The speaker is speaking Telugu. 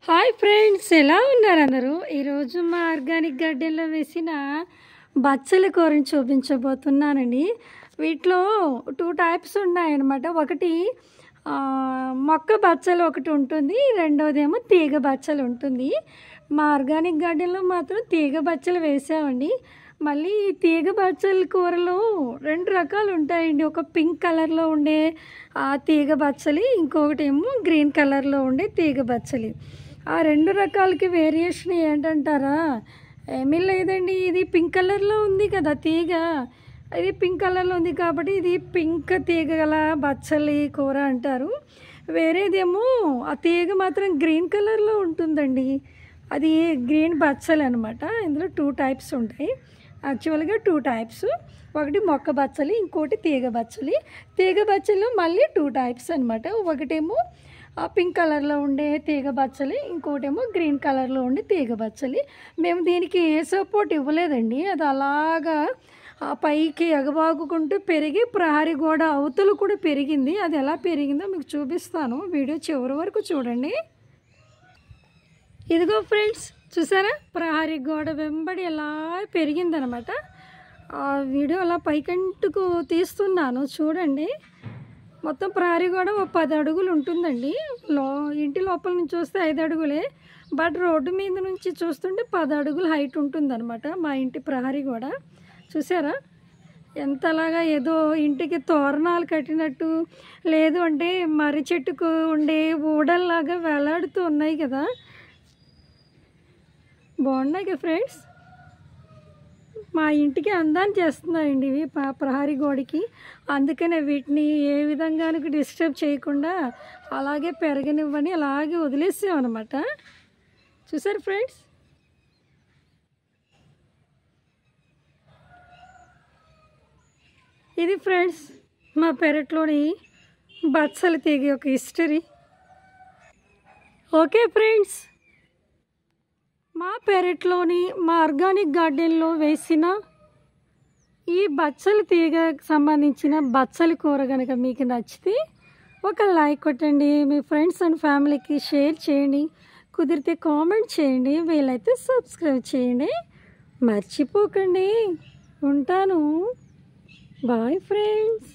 హాయ్ ఫ్రెండ్స్, ఎలా ఉన్నారు అందరూ? ఈరోజు మా ఆర్గానిక్ గార్డెన్లో వేసిన బచ్చల కూరని చూపించబోతున్నానండి. వీటిలో 2 టైప్స్ ఉన్నాయన్నమాట. ఒకటి మొక్క బచ్చలు ఒకటి ఉంటుంది, రెండోదేమో తీగ బచ్చలు ఉంటుంది. మా ఆర్గానిక్ గార్డెన్లో మాత్రం తీగ బచ్చలు వేసామండి. మళ్ళీ ఈ తీగ బచ్చల కూరలో 2 రకాలు ఉంటాయండి. ఒక పింక్ కలర్లో ఉండే తీగ బచ్చలి, ఇంకొకటి ఏమో గ్రీన్ కలర్లో ఉండే తీగ బచ్చలి. ఆ 2 రకాలకి వేరియేషన్ ఏంటంటారా? ఏమీ లేదండి. ఇది పింక్ కలర్లో ఉంది కదా తీగ, ఇది పింక్ కలర్లో ఉంది కాబట్టి ఇది పింక్ తీగ గల బచ్చలి కూర అంటారు. వేరేదేమో ఆ తీగ మాత్రం గ్రీన్ కలర్లో ఉంటుందండి, అది గ్రీన్ బచ్చలి అనమాట. ఇందులో 2 టైప్స్ ఉంటాయి. యాక్చువల్గా 2 టైప్స్, ఒకటి మొక్క బచ్చలి, ఇంకోటి తీగ బచ్చలి. తీగ బచ్చలిలో మళ్ళీ 2 టైప్స్ అనమాట. ఒకటేమో పింక్ కలర్లో ఉండే తీగ బచ్చలి, ఇంకోటేమో గ్రీన్ కలర్లో ఉండే తీగ బచ్చలి. మేము దీనికి ఏ సపోర్ట్ ఇవ్వలేదండి, అది అలాగా పైకి ఎగబాగుకుంటూ పెరిగి ప్రహరీ గోడ అవతలు కూడా పెరిగింది. అది ఎలా పెరిగిందో మీకు చూపిస్తాను, వీడియో చివరి వరకు చూడండి. ఇదిగో ఫ్రెండ్స్, చూసారా? ప్రహరీ గోడ వెంబడి ఎలా పెరిగిందనమాట. ఆ వీడియో అలా పైకంటుకు తీస్తున్నాను చూడండి. మొత్తం ప్రహరీ గోడ 10 అడుగులు ఉంటుందండి. ఇంటి లోపల నుంచి చూస్తే 5 అడుగులే, బట్ రోడ్డు మీద నుంచి చూస్తుంటే 10 అడుగులు హైట్ ఉంటుందన్నమాట మా ఇంటి ప్రహరీ గోడ. చూసారా ఎంతలాగా ఏదో ఇంటికి తోరణాలు కట్టినట్టు, లేదు అంటే మర్రి చెట్టుకు ఉండే ఊడల్లాగా వేలాడుతూ ఉన్నాయి కదా, బాగున్నాయి కదా ఫ్రెండ్స్. మా ఇంటికి అందాన్ని చేస్తున్నాయండి ఇవి ప్రహరీ గోడకి. అందుకనే వీటిని ఏ విధంగా డిస్టర్బ్ చేయకుండా అలాగే పెరగనివ్వని అలాగే వదిలేసామన్నమాట. చూసారు ఫ్రెండ్స్? ఇది ఫ్రెండ్స్ మా పెరట్లోని బచ్చల తీగ యొక్క హిస్టరీ. ఓకే ఫ్రెండ్స్, మా పెరట్లోని మా ఆర్గానిక్ గార్డెన్లో వేసిన ఈ బచ్చల తీగకు సంబంధించిన బచ్చలి కూర కనుక మీకు నచ్చితే ఒక లైక్ కొట్టండి, మీ ఫ్రెండ్స్ అండ్ ఫ్యామిలీకి షేర్ చేయండి, కుదిరితే కామెంట్ చేయండి, వీలైతే సబ్స్క్రైబ్ చేయండి, మర్చిపోకండి. ఉంటాను. Bye friends.